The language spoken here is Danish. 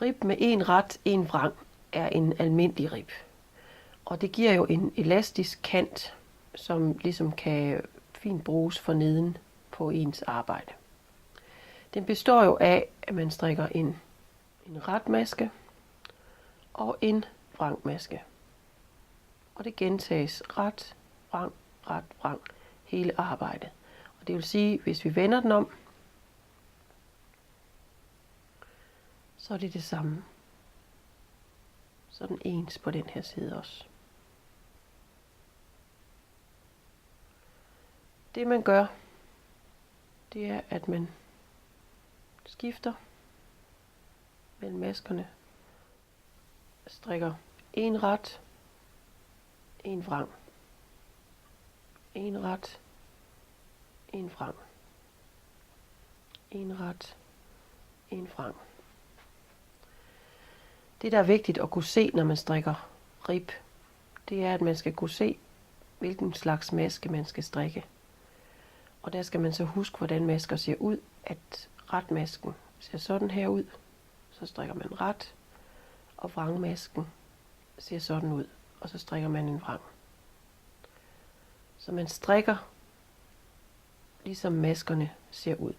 Rib med en ret, en vrang er en almindelig rib. Og det giver jo en elastisk kant, som ligesom kan fint bruges for neden på ens arbejde. Den består jo af, at man strikker en ret maske og en vrang maske. Og det gentages ret, vrang hele arbejdet. Og det vil sige, hvis vi vender den om, så er det det samme. Så er den ens på den her side også. Det man gør, det er, at man skifter mellem maskerne, strikker en ret, en vrang, en ret, en vrang, en ret, en vrang. Det, der er vigtigt at kunne se, når man strikker rib, det er, at man skal kunne se, hvilken slags maske man skal strikke. Og der skal man så huske, hvordan masker ser ud, at retmasken ser sådan her ud. Så strikker man ret, og vrangmasken ser sådan ud, og så strikker man en vrang. Så man strikker, ligesom maskerne ser ud.